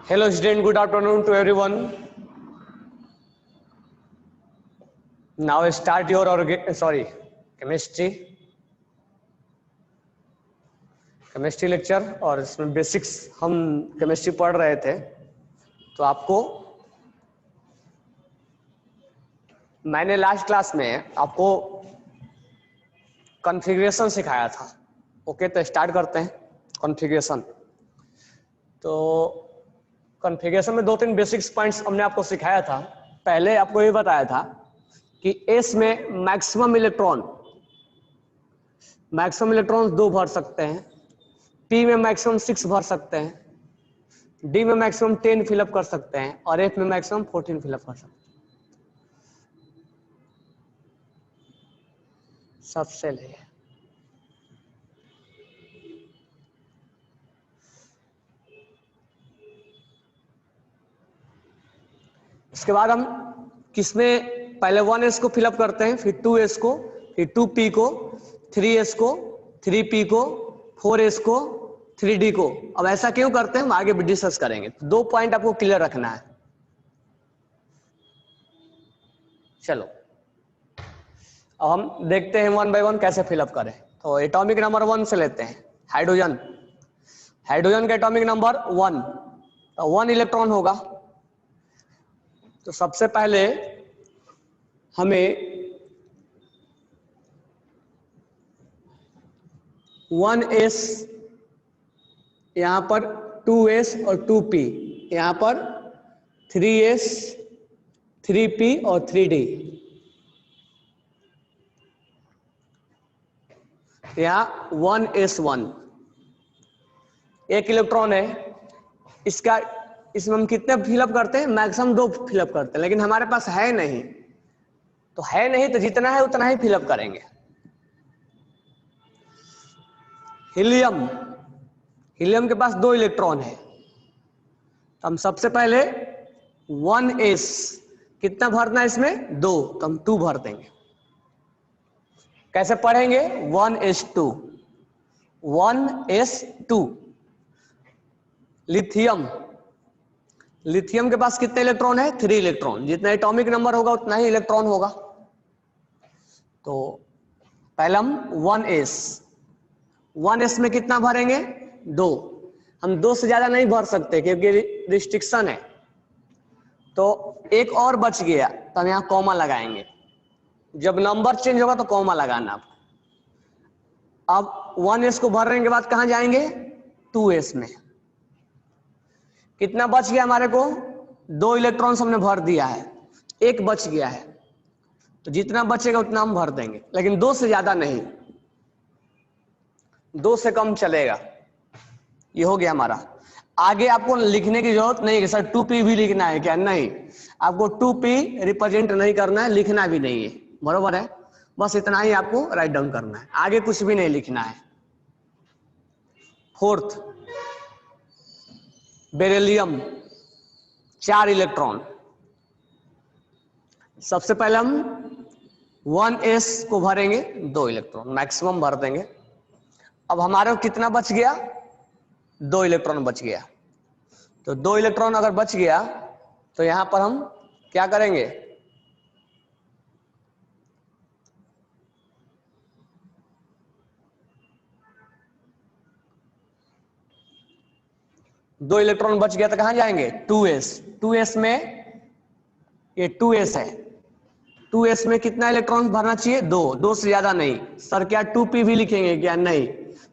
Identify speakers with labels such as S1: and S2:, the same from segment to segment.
S1: Hello student, good afternoon to everyone. Now start your chemistry lecture और इसमें basics हम chemistry पढ़ रहे थे। तो आपको मैंने लास्ट क्लास में आपको कॉन्फ़िगरेशन सिखाया था। ओके, तो स्टार्ट करते हैं कॉन्फ़िगरेशन। तो कॉन्फ़िगरेशन में 2-3 बेसिक्स पॉइंट्स हमने आपको सिखाया था। पहले आपको ये बताया था कि एस में मैक्सिमम इलेक्ट्रॉन 2 भर सकते हैं, पी में मैक्सिमम 6 भर सकते हैं, डी में मैक्सिमम 10 फिलअप कर सकते हैं और एफ में मैक्सिमम 14 फिलअप कर सकते हैं। सबसे ले इसके बाद हम किसमें पहले 1s को फिलअप करते हैं, फिर 2s को, फिर 2p को, 3s को, 3p को, 4s को, 3d को। अब ऐसा क्यों करते हैं हम आगे भी डिस्कस करेंगे। 2 पॉइंट आपको क्लियर रखना है। चलो अब हम देखते हैं 1 बाय 1 कैसे फिलअप करें। तो एटॉमिक नंबर 1 से लेते हैं। हाइड्रोजन का एटॉमिक नंबर 1, तो 1 इलेक्ट्रॉन होगा। तो सबसे पहले हमें 1s, यहां पर 2s और 2p, यहां पर 3s, 3p और 3d, यहां 1s1 एक इलेक्ट्रॉन है। इसमें हम कितने फिलअप करते हैं, मैक्सिमम 2 फिलअप करते हैं, लेकिन हमारे पास है नहीं, तो जितना है उतना ही फिलअप करेंगे। हीलियम के पास 2 इलेक्ट्रॉन है, तो हम सबसे पहले 1s कितना भरना है इसमें, 2, तो हम 2 भर देंगे। कैसे पढ़ेंगे, 1s2। लिथियम के पास कितने इलेक्ट्रॉन है, 3 इलेक्ट्रॉन। जितना एटॉमिक नंबर होगा उतना ही इलेक्ट्रॉन होगा। तो पहले हम 1s में कितना भरेंगे, 2। हम 2 से ज्यादा नहीं भर सकते क्योंकि रिस्ट्रिक्शन है। तो एक और बच गया, तो हम यहां कॉमा लगाएंगे। जब नंबर चेंज होगा तो कॉमा लगाना आपको। अब 1s को भरने के बाद कहां जाएंगे, 2s में। कितना बच गया हमारे को, 2 इलेक्ट्रॉन्स हमने भर दिया है, एक बच गया है। तो जितना बचेगा उतना हम भर देंगे, लेकिन 2 से ज्यादा नहीं, 2 से कम चलेगा। ये हो गया हमारा। आगे आपको लिखने की जरूरत नहीं है कि सर 2p भी लिखना है क्या, नहीं, आपको 2p रिप्रेजेंट नहीं करना है, लिखना भी नहीं है, बरोबर है। बस इतना ही आपको राइट डाउन करना है, आगे कुछ भी नहीं लिखना है। 4th beryllium, 4 electron. सबसे पहले हम 1s को भरेंगे, 2 इलेक्ट्रॉन मैक्सिमम भर देंगे। अब हमारे को कितना बच गया, 2 इलेक्ट्रॉन बच गया। तो 2 इलेक्ट्रॉन अगर बच गया तो यहां पर हम क्या करेंगे, दो इलेक्ट्रॉन बच गया तो कहां जाएंगे, 2s में, ये 2s है, 2s में कितना इलेक्ट्रॉन भरना चाहिए, 2 से ज्यादा नहीं। सर क्या 2p भी लिखेंगे क्या, नहीं,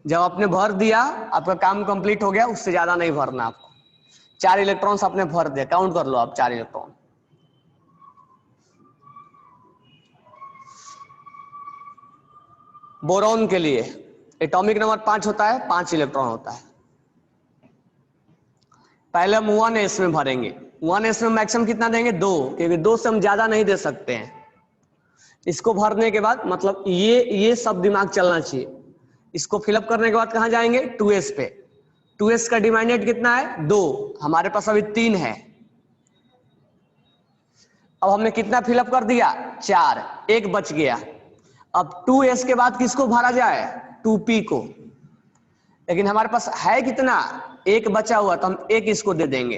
S1: जब आपने भर दिया आपका काम कंप्लीट हो गया, उससे ज्यादा नहीं भरना आपको। 4 इलेक्ट्रॉन्स आपने भर दिया, काउंट कर लो आप 4 इलेक्ट्रॉन। बोरॉन के लिए एटॉमिक नंबर 5 होता है, 5 इलेक्ट्रॉन होता है। पहले हम 1s में भरेंगे। 1s में मैक्सिमम कितना देंगे, 2, क्योंकि 2 से हम ज्यादा नहीं दे सकते हैं। इसको भरने के बाद मतलब ये सब दिमाग चलना चाहिए। इसको फिलअप करने के बाद कहां जाएंगे, 2s पे। 2s का डिमांडेड कितना है, 2, हमारे पास अभी 3 है। अब हमने कितना फिलअप कर दिया, 4, एक बच गया। अब 2s के बाद किसको भरा जाए, 2p को, लेकिन हमारे पास है कितना, एक बचा हुआ, तो हम एक इसको दे देंगे।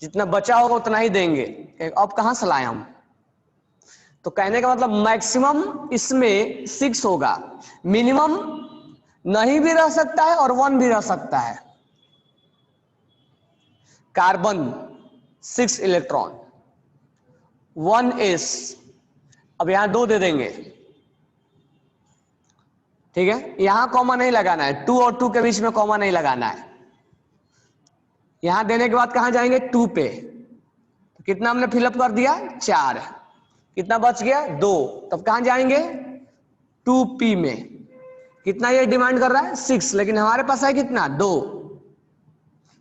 S1: जितना बचा होगा उतना ही देंगे। अब कहां से लाए हम? तो कहने का मतलब मैक्सिमम इसमें 6 होगा, मिनिमम नहीं भी रह सकता है और 1 भी रह सकता है। कार्बन 6 इलेक्ट्रॉन, 1s, अब यहां 2 दे देंगे, ठीक है। यहां कॉमा नहीं लगाना है, 2 और 2 के बीच में कॉमा नहीं लगाना है। यहां देने के बाद कहां जाएंगे? 2 पे। तो कितना हमने फिलअप कर दिया? 4। कितना बच गया? 2। तब कहां जाएंगे? 2p में। कितना ये डिमांड कर रहा है? 6, लेकिन हमारे पास है कितना? 2।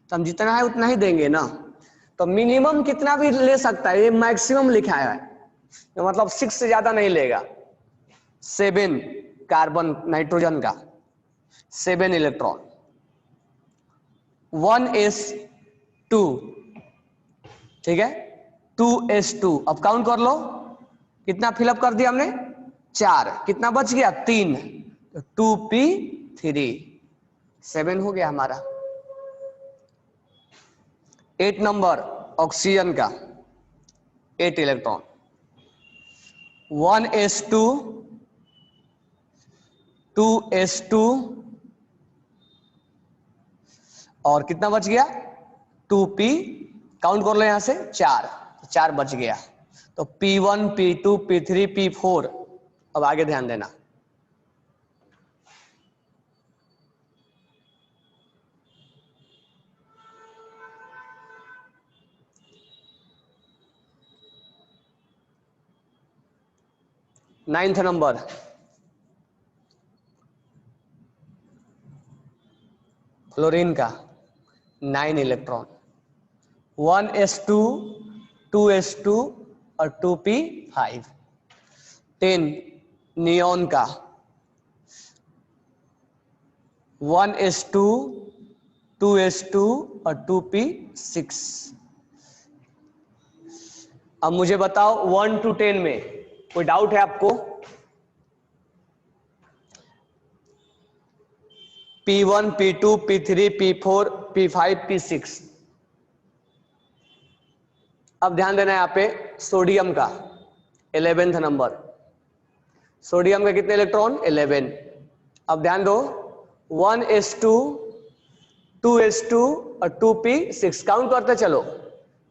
S1: तो हम जितना है उतना ही देंगे ना। तो मिनिमम कितना भी ले सकता है, ये मैक्सिमम लिखा है, तो मतलब 6 से ज्यादा नहीं लेगा। 7 कार्बन नाइट्रोजन का 7 इलेक्ट्रॉन, 1s2, ठीक है, 2s2। अब काउंट कर लो, कितना फिलअप कर दिया हमने? 4। कितना बच गया? 3। तो 2p3, 7 हो गया हमारा। 8 नंबर ऑक्सीजन का 8 इलेक्ट्रॉन, 1s2, 2s2 और कितना बच गया? 2p, काउंट कर लो यहां से 4, 4 बच गया। तो p1, p2, p3, p4। अब आगे ध्यान देना, नाइन्थ नंबर फ्लोरीन का 9 इलेक्ट्रॉन, 1s2, 2s2 और 2p5। 10 नियोन का 1s2, 2s2 और 2p6। अब मुझे बताओ 1 to 10 में कोई डाउट है आपको? p1, p2, p3, p4, p5, p6। अब ध्यान देना है यहाँ पे सोडियम का 11th नंबर, सोडियम का कितने इलेक्ट्रॉन? 11। अब ध्यान दो, 1s2, 2s2 और 2p6, काउंट करते चलो,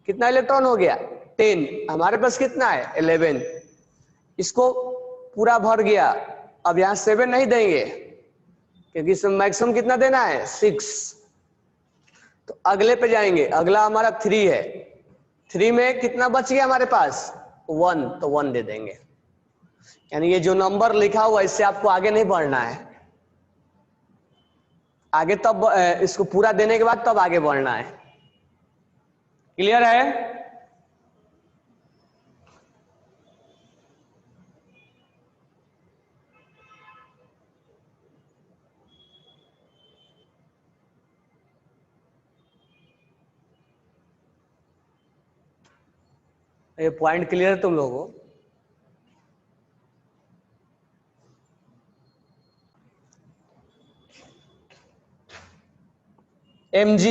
S1: कितना इलेक्ट्रॉन हो गया? 10। हमारे पास कितना है? 11। इसको पूरा भर गया। अब यहां 7 नहीं देंगे क्योंकि इसमें मैक्सिमम कितना देना है? 6। तो अगले पे जाएंगे, अगला हमारा 3 है। 3 में कितना बच गया हमारे पास? 1, तो 1 दे देंगे। यानी ये जो नंबर लिखा हुआ इससे आपको आगे नहीं बढ़ना है, आगे तब इसको पूरा देने के बाद तब आगे बढ़ना है। क्लियर है? ये पॉइंट क्लियर है तुम लोगों को? Mg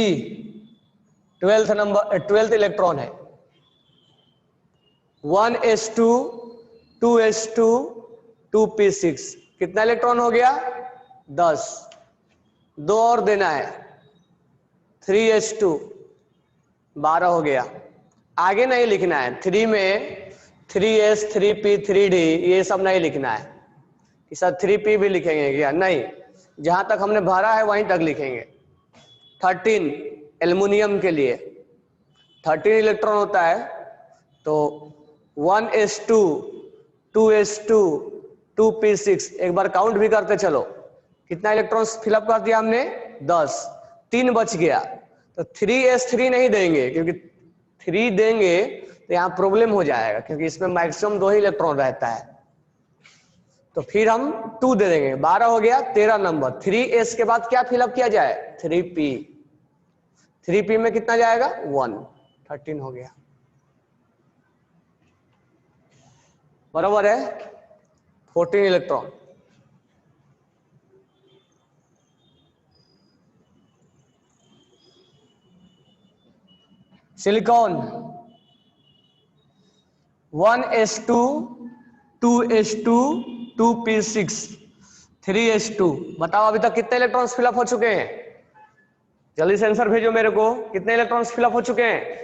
S1: 12th number 12th electron है, 1s2, 2s2, 2p6। कितना इलेक्ट्रॉन हो गया? 10। 2 और देना है, 3s2, 12 हो गया। आगे नहीं लिखना है, 3 में 3s, 3p, 3d ये सब नहीं लिखना है। कि सर 3p भी लिखेंगे क्या? नहीं, जहां तक हमने भरा है वहीं तक लिखेंगे। 13 एल्युमिनियम के लिए 13 इलेक्ट्रॉन होता है, तो 1s2, 2s2, 2p6। एक बार काउंट भी करते चलो, कितना इलेक्ट्रॉन्स फिलअप कर दिया हमने? 10। 3 बच गया। तो 3s3 नहीं देंगे क्योंकि 3 देंगे तो यहाँ प्रॉब्लम हो जाएगा क्योंकि इसमें मैक्सिमम 2 ही इलेक्ट्रॉन रहता है। तो फिर हम 2 दे देंगे। 12 हो गया। 13 नंबर 3s के बाद क्या फिलअप किया जाए? 3p। 3p में कितना जाएगा? 1। 13 हो गया। बराबर है? 14 electron, silicon 1s2 2s2 2p6 3s2। बताओ अभी तक कितने इलेक्ट्रॉन्स फिलअप हो चुके हैं? जल्दी से आंसर भेजो मेरे को, कितने इलेक्ट्रॉन्स फिलअप हो चुके हैं?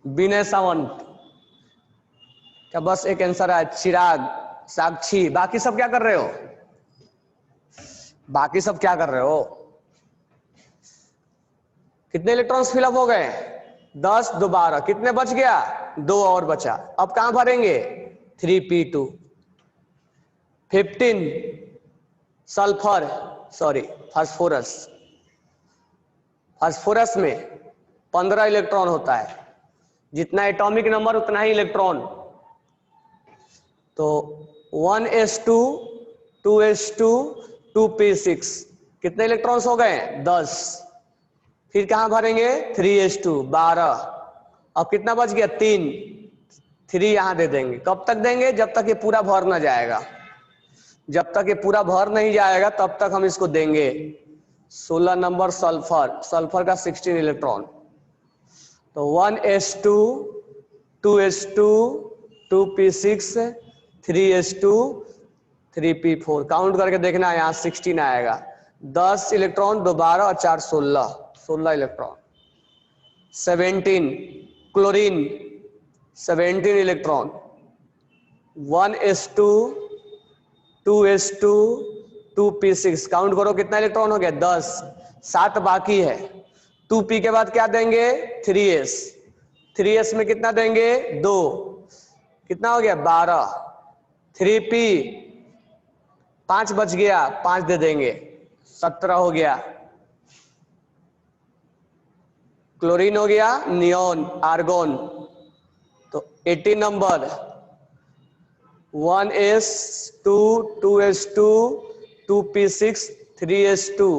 S1: विनय सावंत, क्या बस एक आंसर है? चिराग, साक्षी, बाकी सब क्या कर रहे हो? बाकी सब क्या कर रहे हो? कितने इलेक्ट्रॉन्स फिलअप हो गए? 10 2 12, कितने बच गया? 2 और बचा। अब कहां भरेंगे? 3p2। 15 sulphur, sorry phosphorus. Phosphorus में 15 इलेक्ट्रॉन होता है, जितना एटॉमिक नंबर उतना ही इलेक्ट्रॉन। तो 1s2 2s2 2p6, कितने इलेक्ट्रॉन्स हो गए? 10। फिर कहां भरेंगे? 3s2 12। अब कितना बच गया? 3। 3 यहां दे देंगे। कब तक देंगे? जब तक ये पूरा भर ना जाएगा। जब तक ये पूरा भर नहीं जाएगा तब तक हम इसको देंगे। 16 नंबर सल्फर, सल्फर का 16 इलेक्ट्रॉन। तो 1s2 2s2 2p6 3s2 3p4, count करके देखना, यहाँ 16 आएगा। 10 इलेक्ट्रॉन, 2 12 और 4 16, 16 electron. 17 chlorine, 17 electron. 1s2 2s2 2p6, count करो कितना इलेक्ट्रॉन हो गया? 10। 7 बाकी है। 2p के बाद क्या देंगे? 3s। 3s में कितना देंगे? 2। कितना हो गया? 12। 3p 5 बच गया, 5 दे देंगे, 17 हो गया। क्लोरीन हो गया, नियोन, आर्गोन। तो 18 number 1s2 2s2 2p6 3s2,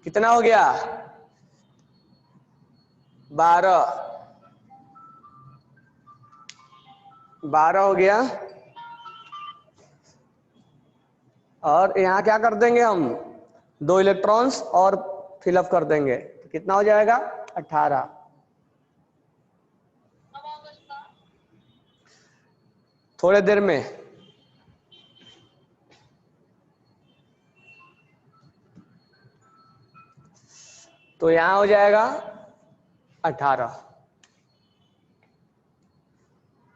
S1: कितना हो गया? 12। 12 हो गया। और यहाँ क्या कर देंगे हम? 2 इलेक्ट्रॉन्स और फिलअप कर देंगे। तो कितना हो जाएगा? 18। थोड़े देर में। तो यहां हो जाएगा 18।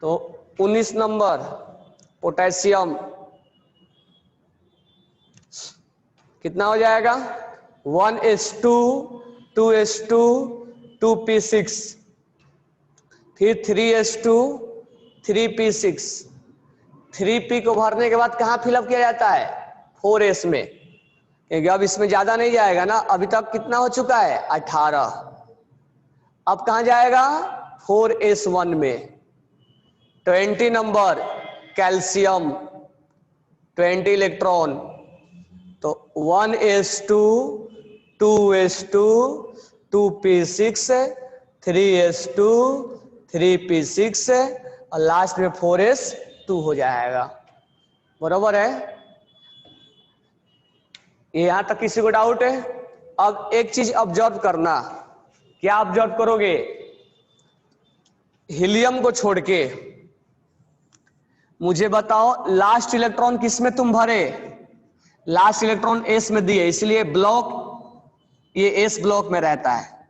S1: तो 19 नंबर पोटेशियम, कितना हो जाएगा? 1s2 2s2 2p6, फिर 3s2 3p6। 3p को भरने के बाद कहां फिलअप किया जाता है? 4s में, क्योंकि अब इसमें ज्यादा नहीं जाएगा ना। अभी तक कितना हो चुका है? 18। अब कहां जाएगा? 4s1 में। 20 नंबर कैल्शियम, 20 इलेक्ट्रॉन। तो 1s2 2s2 2p6 3s2 3p6 और लास्ट में 4s2 हो जाएगा। बराबर है? यहां तक किसी को डाउट है? अब एक चीज ऑब्जर्व करना। क्या ऑब्जर्व करोगे? हीलियम को छोड़ के मुझे बताओ लास्ट इलेक्ट्रॉन किस में तुम भरे? लास्ट इलेक्ट्रॉन एस में दिए, इसलिए ब्लॉक ये एस ब्लॉक में रहता है।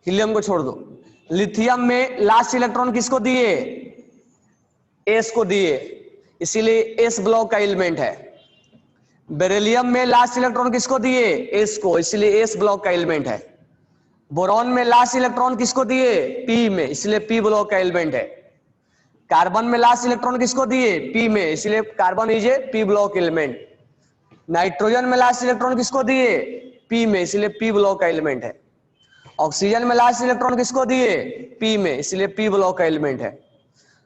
S1: हीलियम को छोड़ दो। लिथियम में लास्ट इलेक्ट्रॉन किसको दिए? एस को दिए, इसीलिए एस ब्लॉक का एलिमेंट है। बेरिलियम में लास्ट इलेक्ट्रॉन किसको दिए? एस को, इसलिए एस ब्लॉक का एलिमेंट है। बोरॉन में लास्ट इलेक्ट्रॉन किसको दिए? पी में, इसलिए पी ब्लॉक का एलिमेंट है। कार्बन में लास्ट इलेक्ट्रॉन किसको दिए? पी में, इसलिए carbon is A P block element. Nitrogen में लास्ट इलेक्ट्रॉन किसको दिए? पी में, इसलिए पी ब्लॉक का एलिमेंट है। ऑक्सीजन में लास्ट इलेक्ट्रॉन किसको दिए? पी में, इसलिए पी ब्लॉक का एलिमेंट है।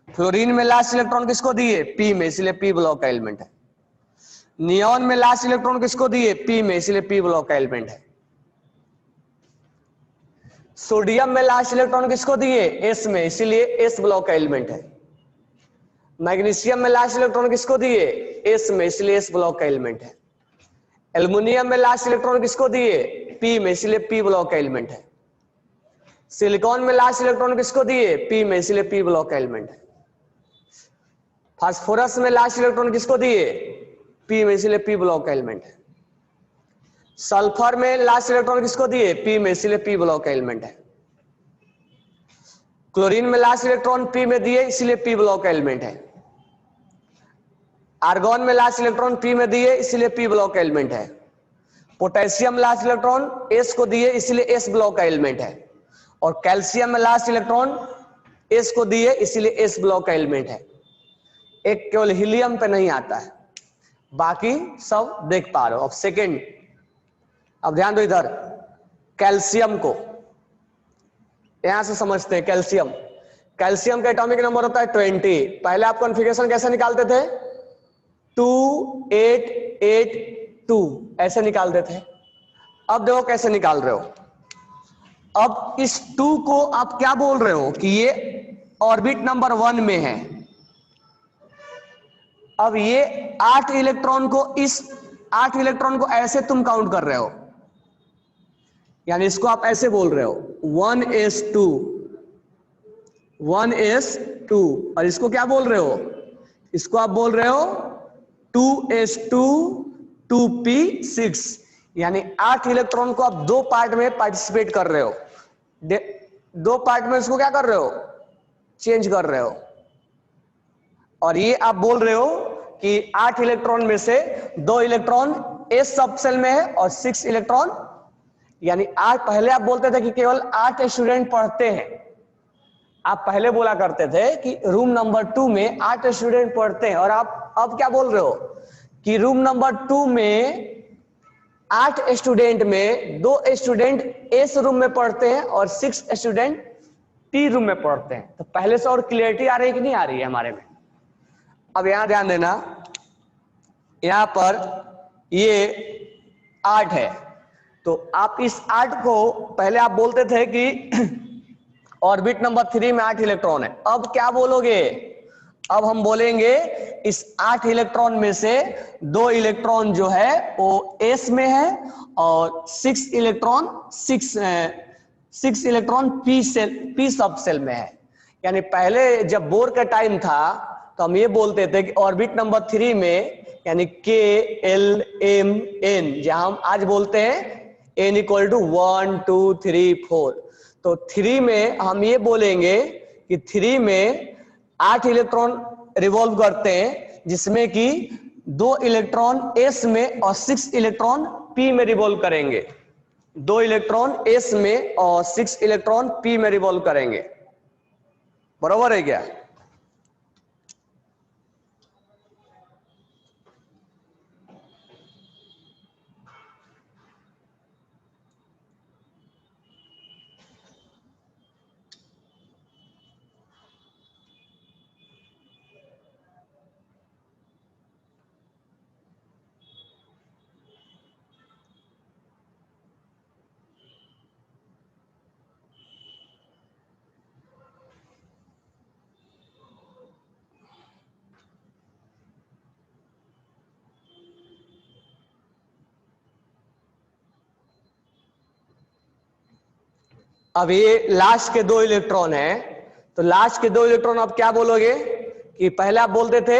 S1: फ्लोरीन में लास्ट इलेक्ट्रॉन किसको दिए? पी में, इसलिए पी ब्लॉक का एलिमेंट है। नियोन में लास्ट इलेक्ट्रॉन किसको दिए? पी में, इसलिए पी ब्लॉक का एलिमेंट है। सोडियम में लास्ट इलेक्ट्रॉन किसको दिए? एस में, इसीलिए एस ब्लॉक का एलिमेंट है। मैग्नीशियम में लास्ट इलेक्ट्रॉन किसको दिए? एस में, इसलिए एस ब्लॉक का एलिमेंट है। एल्युमिनियम में लास्ट इलेक्ट्रॉन किसको दिए, पी में, इसलिए पी ब्लॉक का एलिमेंट है। सिलिकॉन में लास्ट इलेक्ट्रॉन किसको दिए, पी में, इसलिए पी ब्लॉक का एलिमेंट है। फास्फोरस में लास्ट इलेक्ट्रॉन किसको दिए, पी में, इसलिए पी ब्लॉक का एलिमेंट है। सल्फर में लास्ट इलेक्ट्रॉन किसको दिए, पी में, इसलिए पी ब्लॉक का एलिमेंट है। क्लोरीन में लास्ट इलेक्ट्रॉन पी में दिए, इसलिए पी ब्लॉक का एलिमेंट है। आर्गॉन में लास्ट इलेक्ट्रॉन पी में दिए, इसलिए पी ब्लॉक का एलिमेंट है। पोटेशियम लास्ट इलेक्ट्रॉन एस को दिए, इसलिए एस ब्लॉक का एलिमेंट है। और कैल्शियम में लास्ट इलेक्ट्रॉन एस को दिए, इसलिए एस ब्लॉक का एलिमेंट है। एक केवल हीलियम पे नहीं आता है, बाकी सब देख पा रहे हो। अब सेकेंड, अब ध्यान दो इधर, कैल्शियम को यहां से समझते हैं। कैल्शियम, कैल्शियम का एटॉमिक नंबर होता है 20। पहले आप कॉन्फ़िगरेशन कैसे निकालते थे, 2 8 8 2 ऐसे निकालते थे। अब देखो कैसे निकाल रहे हो। अब इस 2 को आप क्या बोल रहे हो कि ये ऑर्बिट नंबर 1 में है। अब ये 8 इलेक्ट्रॉन को, इस 8 इलेक्ट्रॉन को ऐसे तुम काउंट कर रहे हो, यानी इसको आप ऐसे बोल रहे हो 1s2 1s2, और इसको क्या बोल रहे हो, इसको आप बोल रहे हो 2s2 2p6, यानी 8 इलेक्ट्रॉन को आप दो पार्ट में पार्टिसिपेट कर रहे हो। दो पार्ट में इसको क्या कर रहे हो, चेंज कर रहे हो। और ये आप बोल रहे हो कि 8 इलेक्ट्रॉन में से 2 इलेक्ट्रॉन एस सब सेल में है और 6 इलेक्ट्रॉन, यानी 8, पहले आप बोलते थे कि केवल 8 स्टूडेंट पढ़ते हैं। आप पहले बोला करते थे कि रूम नंबर 2 में 8 स्टूडेंट पढ़ते हैं, और आप अब क्या बोल रहे हो कि रूम नंबर 2 में 8 स्टूडेंट में 2 स्टूडेंट एस रूम में पढ़ते हैं और 6 स्टूडेंट टी रूम में पढ़ते हैं। तो पहले से और क्लियरिटी आ रही है कि नहीं आ रही है हमारे में। अब यहां ध्यान देना, यहां पर ये 8 है, तो आप इस 8 को पहले आप बोलते थे कि ऑर्बिट नंबर 3 में 8 इलेक्ट्रॉन है। अब क्या बोलोगे, अब हम बोलेंगे इस 8 इलेक्ट्रॉन में से 2 इलेक्ट्रॉन जो है वो एस में है और 6 इलेक्ट्रॉन पी सब सेल में है। यानी पहले जब बोर का टाइम था तो हम ये बोलते थे कि ऑर्बिट नंबर 3 में, यानी के एल एम एन, जहां हम आज बोलते हैं n इक्वल टू 1 2 3 4, तो 3 में हम ये बोलेंगे कि 3 में 8 इलेक्ट्रॉन रिवॉल्व करते हैं, जिसमें कि 2 इलेक्ट्रॉन एस में और 6 इलेक्ट्रॉन पी में रिवॉल्व करेंगे। 2 इलेक्ट्रॉन एस में और 6 इलेक्ट्रॉन पी में रिवॉल्व करेंगे। बराबर है क्या? अब ये लास्ट के 2 इलेक्ट्रॉन हैं, तो लास्ट के 2 इलेक्ट्रॉन आप क्या बोलोगे कि पहले आप बोलते थे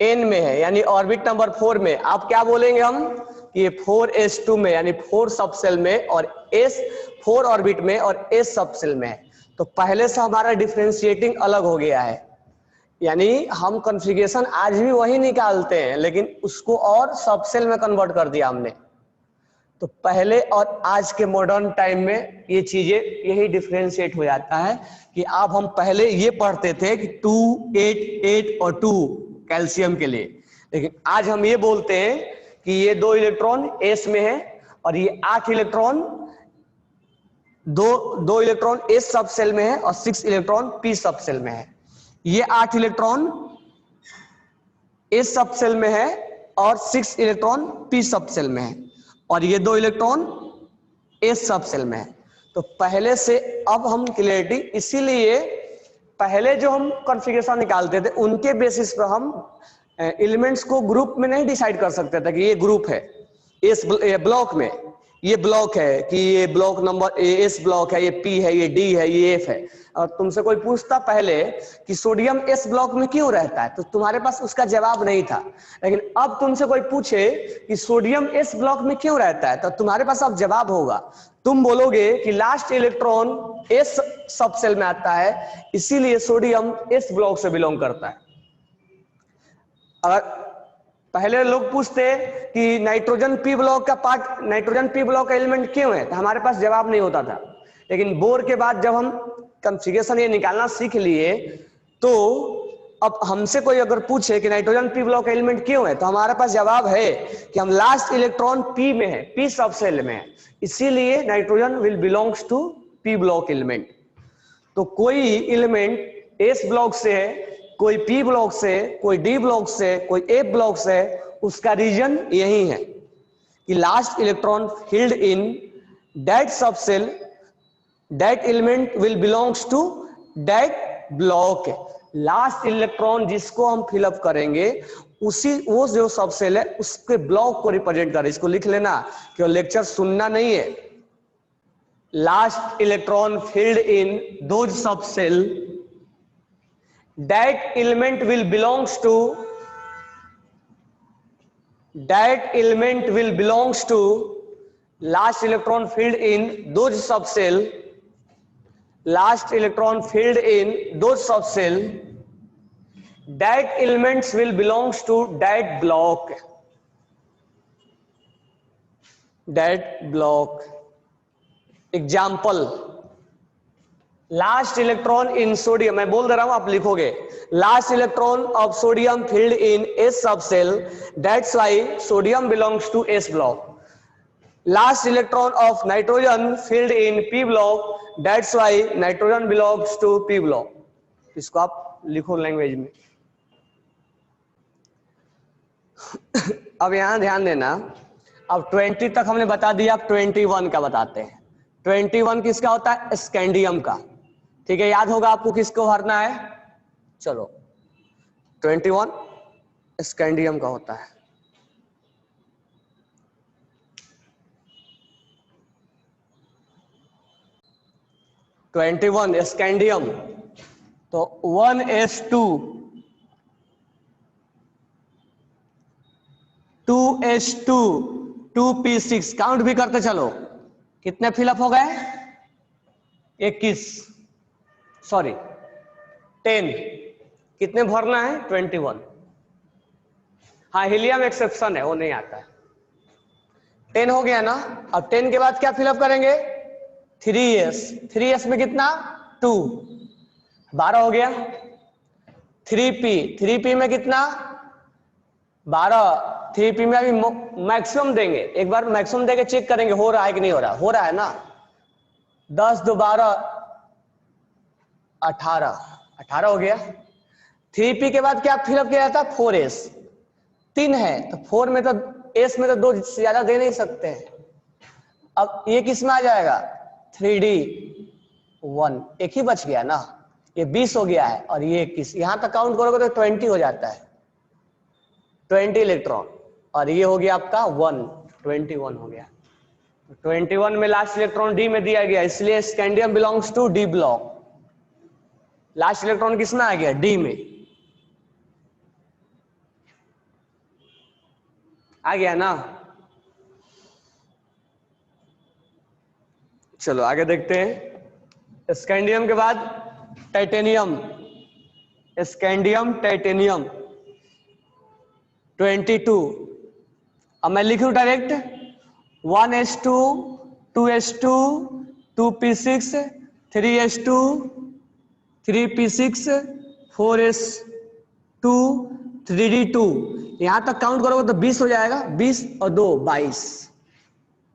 S1: एन में है, यानी ऑर्बिट नंबर 4 में। आप क्या बोलेंगे हम कि ये 4s2 में, यानी 4 सब सेल में, और s 4 ऑर्बिट में और s सब सेल में है। तो पहले से हमारा डिफरेंशिएटिंग अलग हो गया है, यानी हम कॉन्फ़िगरेशन आज भी वही निकालते हैं, लेकिन उसको और सब सेल में कन्वर्ट कर दिया हमने। तो पहले और आज के मॉडर्न टाइम में ये चीजें यही डिफरेंशिएट हो जाता है कि अब हम पहले ये पढ़ते थे कि 2 8 8 और 2 कैल्शियम के लिए, लेकिन आज हम ये बोलते हैं कि ये 2 इलेक्ट्रॉन एस में है और ये 8 इलेक्ट्रॉन, दो इलेक्ट्रॉन एस सब सेल में है और 6 इलेक्ट्रॉन पी सब सेल में है। ये 8 इलेक्ट्रॉन एस सब सेल में है और 6 इलेक्ट्रॉन पी सब सेल में है, और ये 2 इलेक्ट्रॉन एस सब सेल में है। तो पहले से अब हम क्लियरिटी, इसीलिए पहले जो हम कॉन्फ़िगरेशन निकालते थे उनके बेसिस पर हम एलिमेंट्स को ग्रुप में नहीं डिसाइड कर सकते थे कि ये ग्रुप है, इस ब्लॉक में ये ब्लॉक है कि ये ब्लॉक नंबर एस ब्लॉक है, ये पी है, ये डी है, ये एफ है, और तुमसे कोई पूछता पहले कि सोडियम एस ब्लॉक में क्यों रहता है तो तुम्हारे पास उसका जवाब नहीं था। लेकिन अब तुमसे कोई पूछे कि सोडियम एस ब्लॉक में क्यों रहता है तो तुम्हारे पास अब जवाब होगा। तुम बोलोगे कि लास्ट इलेक्ट्रॉन एस सब सेल में आता है, इसीलिए सोडियम एस ब्लॉक से बिलोंग करता है। अगर पहले लोग पूछते कि नाइट्रोजन पी ब्लॉक का पार्ट, नाइट्रोजन पी ब्लॉक का एलिमेंट क्यों है, तो हमारे पास जवाब नहीं होता था। लेकिन बोर के बाद जब हम कॉन्फ़िगरेशन ये निकालना सीख लिए तो अब हमसे कोई अगर पूछे कि नाइट्रोजन पी ब्लॉक का एलिमेंट क्यों है तो हमारे पास जवाब है कि हम लास्ट इलेक्ट्रॉन पी में है, पी सब सेल में है, इसीलिए nitrogen will belongs to P block element. तो कोई एलिमेंट एस ब्लॉक से है, कोई पी ब्लॉक से, कोई डी ब्लॉक से, कोई एफ ब्लॉक से, उसका रीजन यही है कि last electron filled in that subshell, that element will belongs to that block. Last electron जिसको हम फिलअप करेंगे उसी वो जो सब सेल है उसके ब्लॉक को रिप्रेजेंट करे। इसको लिख लेना, क्यों लेक्चर सुनना नहीं है। Last electron filled in those सब cell, that element will belongs to, that element will belongs to last electron filled in those subcell, last electron filled in those subcell, that elements will belongs to that block, that block। Example, last electron in sodium, मैं बोल दे रहा हूं आप लिखोगे, last electron of sodium filled in s subshell, that's why sodium belongs to s block. Last electron of nitrogen filled in p block, that's why nitrogen belongs to P block. इसको आप लिखो language में। अब यहां ध्यान देना, अब 20 तक हमने बता दिया, अब 21 का बताते हैं। 21 किसका होता है, स्कैंडियम का। ठीक है, याद होगा आपको किसको भरना है। चलो 21 स्कैंडियम का होता है। स्कैंडियम, तो 1s2 2s2 2p6, काउंट भी करते चलो, कितने फिलअप हो गए, 21 सॉरी 10, कितने भरना है 21। हाँ हीलियम एक्सेप्शन है, वो नहीं आता है। 10 हो गया ना। अब 10 के बाद क्या फिलअप करेंगे, 3s, 3s में कितना 2, 12 हो गया। 3p, 3p में कितना 12, 3p में अभी मैक्सिमम देंगे, एक बार मैक्सिमम देके चेक करेंगे हो रहा है कि नहीं हो रहा, हो रहा है ना। 10 2 12 18, 18 हो गया। 3p के बाद क्या फिलअप किया जाता है, 4s, 3 है तो 4 में तो s में तो 2 से ज्यादा दे नहीं सकते हैं। अब ये किस में आ जाएगा, 3d1, एक ही बच गया ना, ये 20 हो गया है और ये 21, यहां तक काउंट करोगे तो 20 हो जाता है, 20 इलेक्ट्रॉन, और ये हो गया आपका 1, 21 हो गया। 21 में लास्ट इलेक्ट्रॉन डी में दिया गया, इसलिए scandium belongs to D block. Last electron किस में आ गया, डी में आ गया ना। चलो आगे देखते हैं। स्कैंडियम के बाद टाइटेनियम, स्कैंडियम टाइटेनियम 22। अब मैं लिखूं direct, 1s2 2s2 2p6 3s2 3p6 4s2 3d2, यहां तक काउंट करोगे तो 20 हो जाएगा, 20 और 2 22।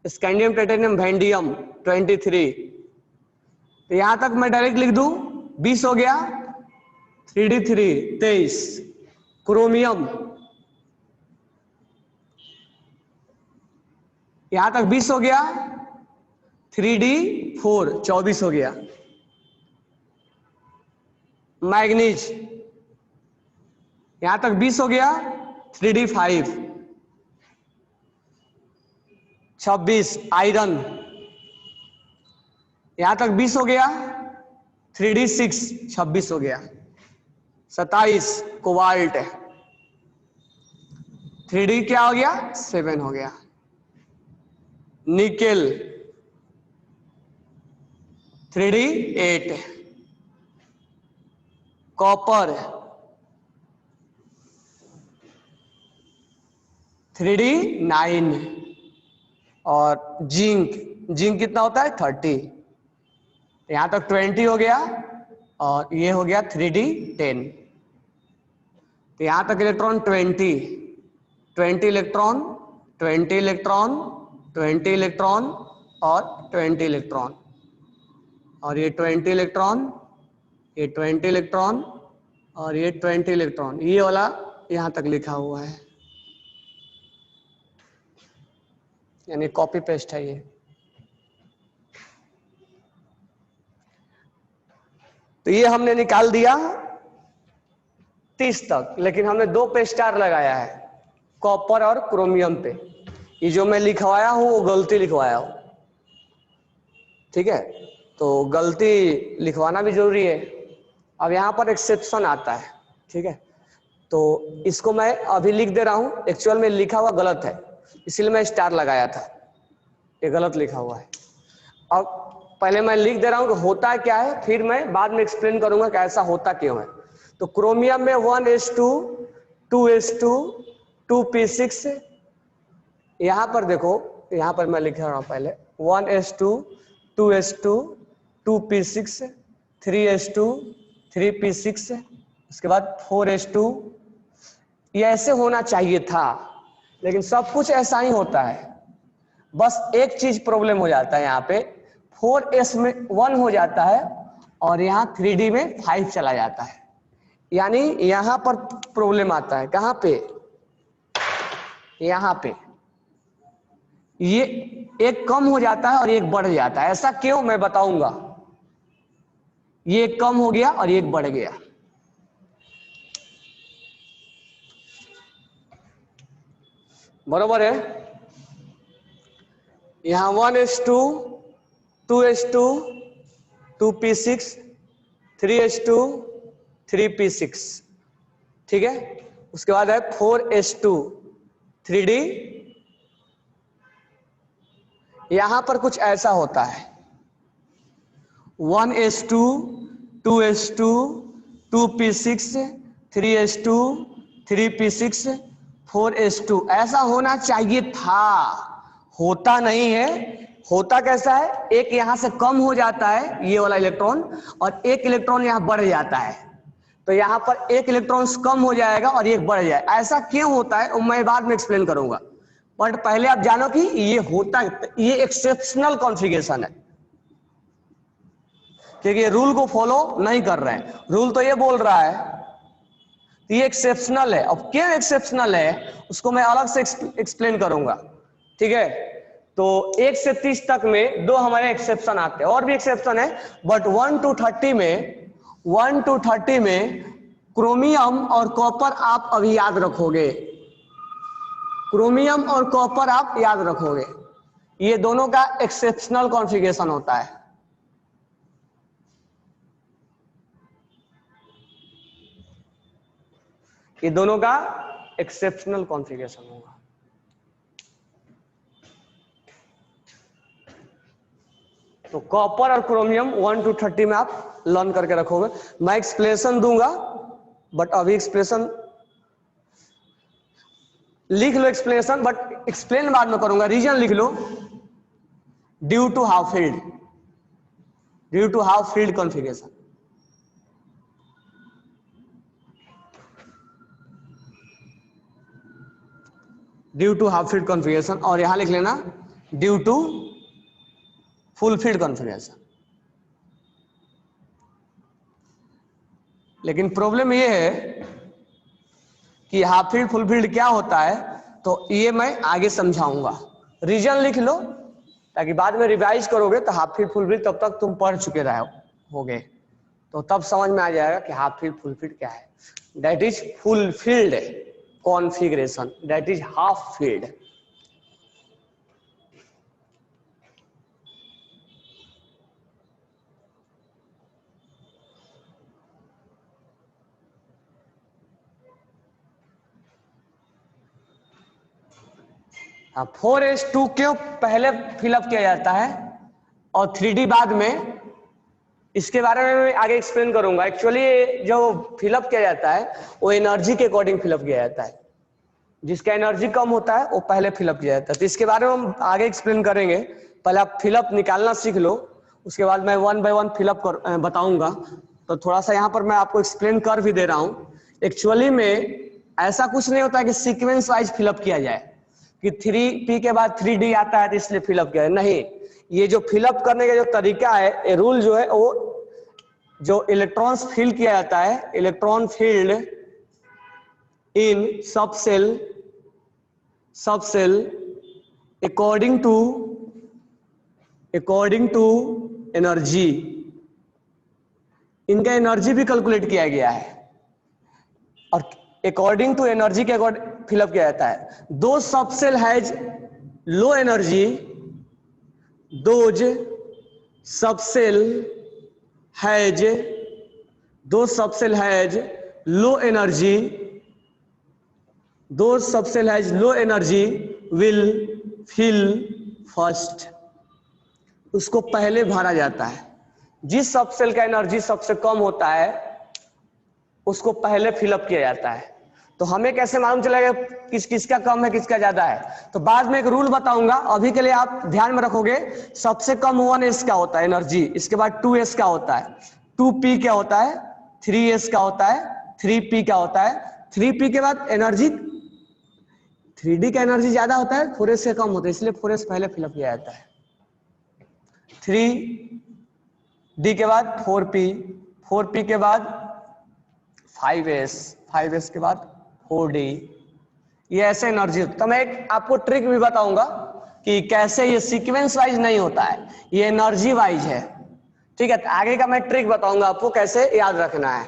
S1: स्कैंडियम टाइटेनियम वैंडियम 23, तो यहां तक मैं डायरेक्ट लिख दूं, 20 हो गया, 3d3 23। क्रोमियम यहां तक 20 हो गया, 3d4 24 हो गया। मैग्नीज यहां तक 20 हो गया, 3d5। 26 आयरन, यहां तक 20 हो गया, 3d6 26 हो गया, 27 कोबाल्ट, 3d क्या हो गया 7 हो गया, निकेल 3d 8, कॉपर 3d 9 और जिंक कितना होता है 30, यहां तक 20 हो गया और ये हो गया 3d 10, तो यहां तक इलेक्ट्रॉन 20 इलेक्ट्रॉन 20 इलेक्ट्रॉन 20 इलेक्ट्रॉन और 20 इलेक्ट्रॉन, और ये 20 इलेक्ट्रॉन, ये 20 इलेक्ट्रॉन और ये 20 इलेक्ट्रॉन, ये वाला यहां तक लिखा हुआ है, यानी कॉपी पेस्ट है ये। तो ये हमने निकाल दिया 30 तक, लेकिन हमने 2 पे स्टार लगाया है, कॉपर और क्रोमियम पे। ये जो मैं लिखवाया हूं वो गलती लिखवाया हूं, ठीक है, तो गलती लिखवाना भी जरूरी है। अब यहां पर एक्सेप्शन आता है, ठीक है, तो इसको मैं अभी लिख दे रहा हूं, एक्चुअल में लिखा हुआ गलत है, इसलिए मैं स्टार लगाया था, ये गलत लिखा हुआ है। अब पहले मैं लिख दे रहा हूं कि होता क्या है, फिर मैं बाद में एक्सप्लेन करूंगा कि ऐसा होता क्यों है। तो क्रोमियम में 1s2 2s2 2p6, यहां पर देखो, यहां पर मैं लिख रहा हूं पहले 1s2 2s2 2p6 3s2 3p6, उसके बाद 4s2, ये ऐसे होना चाहिए था, लेकिन सब कुछ ऐसा ही होता है, बस एक चीज प्रॉब्लम हो जाता है, यहाँ पे 4s में 1 हो जाता है और यहाँ 3d में 5 चला जाता है, यानी यहां पर प्रॉब्लम आता है, कहां पे, यहां पे ये एक कम हो जाता है और एक बढ़ जाता है, ऐसा क्यों मैं बताऊंगा। ये एक कम हो गया और एक बढ़ गया, बरोबर है। यहां 1s2 2s2 2p6 3s2 3p6, ठीक है, उसके बाद है 4s2 3d, यहां पर कुछ ऐसा होता है 1s2 2s2 2p6 3s2 3p6 4s2, ऐसा होना चाहिए था, होता नहीं है। होता कैसा है, एक यहां से कम हो जाता है ये वाला इलेक्ट्रॉन और एक इलेक्ट्रॉन यहां बढ़ जाता है, तो यहां पर एक इलेक्ट्रॉन कम हो जाएगा और एक बढ़ जाए, ऐसा क्यों होता है मैं बाद में एक्सप्लेन करूंगा, बट पहले आप जानो कि ये होता, ये एक्सेप्शनल कॉन्फ़िगरेशन है, क्योंकि ये रूल को फॉलो नहीं कर रहे हैं, रूल तो ये बोल रहा है ये एक्सेप्शनल है। अब क्यों एक्सेप्शनल है उसको मैं अलग से एक्सप्लेन करूंगा, ठीक है। तो 1 से 30 तक में 2 हमारे एक्सेप्शन आते हैं, और भी एक्सेप्शन है, बट 1 to 30 में क्रोमियम और कॉपर आप अभी याद रखोगे, क्रोमियम और कॉपर आप याद रखोगे, ये दोनों का एक्सेप्शनल कॉन्फ़िगरेशन होता है। ये दोनों का एक्सेप्शनल कॉन्फ़िगरेशन होगा। तो कॉपर और क्रोमियम 1 to 30 में आप लर्न करके रखोगे, मैं एक्सप्लेनेशन दूंगा, बट अभी एक्सप्लेनेशन लिख लो, एक्सप्लेनेशन बट एक्सप्लेन बाद में करूंगा, रीजन लिख लो, due to half filled configuration, due to half filled configuration, और यहां लिख लेना due to full filled configuration. लेकिन प्रॉब्लम ये है कि हाफ फील्ड फुल फील्ड क्या होता है, तो ये मैं आगे समझाऊंगा, रीजन लिख लो ताकि बाद में रिवाइज करोगे तो हाफ फील्ड फुल फील्ड तब तक तुम पढ़ चुके होगे, तो तब समझ में आ जाएगा कि हाफ फील्ड फुल फील्ड क्या है। That is full filled configuration, that is half field. 4s2 क्यों पहले फिलअप किया जाता है और 3D बाद में, इसके बारे में मैं आगे एक्सप्लेन करूंगा। एक्चुअली जो फिलअप किया जाता है वो एनर्जी के अकॉर्डिंग फिलअप किया जाता है, जिसका एनर्जी कम होता है वो पहले फिलअप किया जाता है। तो इसके बारे में हम आगे एक्सप्लेन करेंगे, पहले आप फिलअप निकालना सीख लो, उसके बाद मैं 1 बाय 1 फिलअप बताऊंगा। तो थोड़ा सा यहाँ पर मैं आपको एक्सप्लेन कर भी दे रहा हूँ। एक्चुअली में ऐसा कुछ नहीं होता है कि सीक्वेंस वाइज फिलअप किया जाए कि 3p के बाद 3d आता है तो इसलिए फिलअप किया है, नहीं। ये जो फिलअप करने का जो तरीका है, रूल जो है, वो जो इलेक्ट्रॉन्स फिल किया जाता है, electron filled in subshell according to energy, इनका एनर्जी भी कैलकुलेट किया गया है और अकॉर्डिंग टू एनर्जी के अकॉर्डिंग फिलअप किया जाता है। Those subshell has low energy, those subshell has low energy, will fill first, उसको पहले भरा जाता है। जिस सब सेल का एनर्जी सबसे कम होता है उसको पहले फिलअप किया जाता है। तो हमें कैसे मालूम चलेगा किसका कम है किसका ज्यादा है? तो बाद में एक रूल बताऊंगा, अभी के लिए आप ध्यान में रखोगे। सबसे कम 1s का होता है एनर्जी, इसके बाद 2s का होता है, 2p क्या होता है, 3s का होता है, 3p क्या होता है, 3p के बाद एनर्जी 3d का एनर्जी ज्यादा होता है, 4s से कम होता है, इसलिए 4s पहले फिलअप किया जाता है। 3d के बाद 4p, 4p के बाद 5s, 5s के बाद 4d, ये ऐसे एनर्जी होती है। तो मैं एक आपको ट्रिक भी बताऊंगा कि कैसे ये सीक्वेंस वाइज नहीं होता है, ये एनर्जी वाइज है, ठीक है। तो आगे का मैं ट्रिक बताऊंगा आपको कैसे याद रखना है।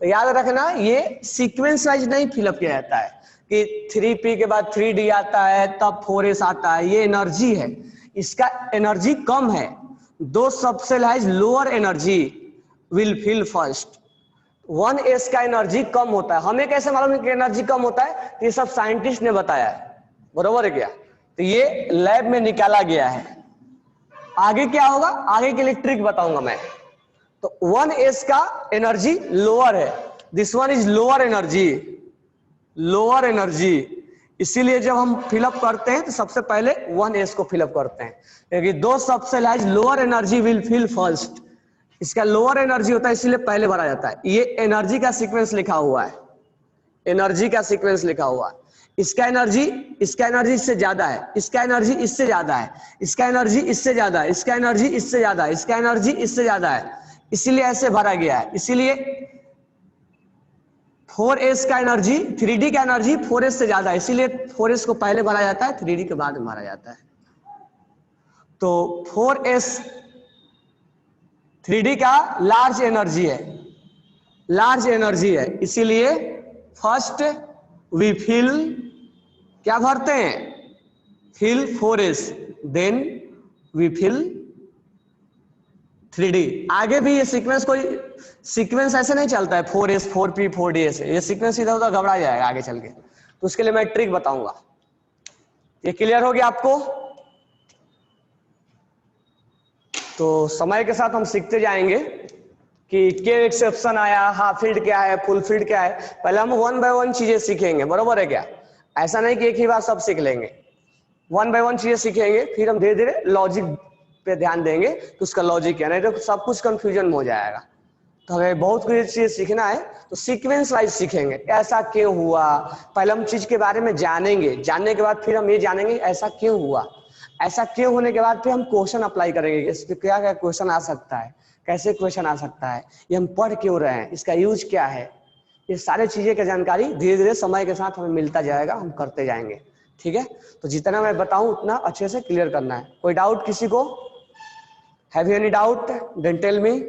S1: तो याद रखना, ये सीक्वेंस वाइज नहीं फिलअप किया जाता है कि 3p के बाद 3d आता है तब 4s आता है, ये एनर्जी है, इसका एनर्जी कम है। दो subshell has lower energy will fill first, 1s का एनर्जी कम होता है। हमें कैसे मालूम है कि एनर्जी कम होता है? तो ये सब साइंटिस्ट ने बताया है, बरोबर है क्या? तो ये लैब में निकाला गया है। आगे क्या होगा, आगे के लिए ट्रिक बताऊंगा मैं। तो 1s का एनर्जी लोअर है, this one is lower energy, इसीलिए जब हम फिलअप करते हैं तो सबसे पहले 1s को फिलअप करते हैं, क्योंकि दो subshell has lower energy will fill first, इसका लोअर एनर्जी होता है इसलिए पहले भरा जाता है। ये एनर्जी का सीक्वेंस लिखा हुआ है, एनर्जी का सीक्वेंस लिखा हुआ है। इसका एनर्जी इससे ज्यादा है, इसका एनर्जी इससे ज्यादा है, इसका एनर्जी इससे ज्यादा है, इसका एनर्जी इससे ज्यादा है, इसका एनर्जी इससे ज्यादा है, इसीलिए ऐसे भरा गया है। इसीलिए 4s का एनर्जी 3d का एनर्जी 4s से ज्यादा है, इसीलिए 4s को पहले भरा जाता है, 3d के बाद में भरा जाता है। तो 4s 3d का लार्ज एनर्जी है, इसीलिए फर्स्ट वी फिल, क्या भरते हैं, fill 4s, then we fill 3d। आगे भी ये सीक्वेंस, कोई सीक्वेंस ऐसे नहीं चलता है 4s 4p 4d से, ये सीक्वेंस इधर उधर घबरा जाएगा आगे चल के। तो उसके लिए मैं ट्रिक बताऊंगा। ये क्लियर हो गया आपको? तो समय के साथ हम सीखते जाएंगे कि क्या एक्सेप्शन आया, हाफ फील्ड क्या है, फुल फील्ड क्या है। पहले हम 1 बाय 1 चीजें सीखेंगे, बरोबर है क्या? ऐसा नहीं कि एक ही बार सब सीख लेंगे, 1 बाय 1 चीजें सीखेंगे, फिर हम धीरे धीरे लॉजिक पे ध्यान देंगे कि उसका लॉजिक क्या, नहीं तो सब कुछ कंफ्यूजन हो जाएगा। तो हमें बहुत कुछ चीजें सीखना है, तो सीक्वेंस वाइज सीखेंगे, ऐसा क्यों हुआ, पहले हम चीज के बारे में जानेंगे, जानने के बाद फिर हम ये जानेंगे ऐसा क्यों हुआ, ऐसा क्यों होने के बाद फिर हम क्वेश्चन अप्लाई करेंगे, इस पे क्या क्या क्वेश्चन आ सकता है, कैसे क्वेश्चन आ सकता है, ये हम पढ़ क्यों रहे हैं, इसका यूज क्या है। ये सारे चीजें की जानकारी धीरे धीरे समय के साथ हमें मिलता जाएगा, हम करते जाएंगे, ठीक है। तो जितना मैं बताऊं उतना अच्छे से क्लियर करना है। कोई डाउट किसी को? Have you any doubt? Then tell me.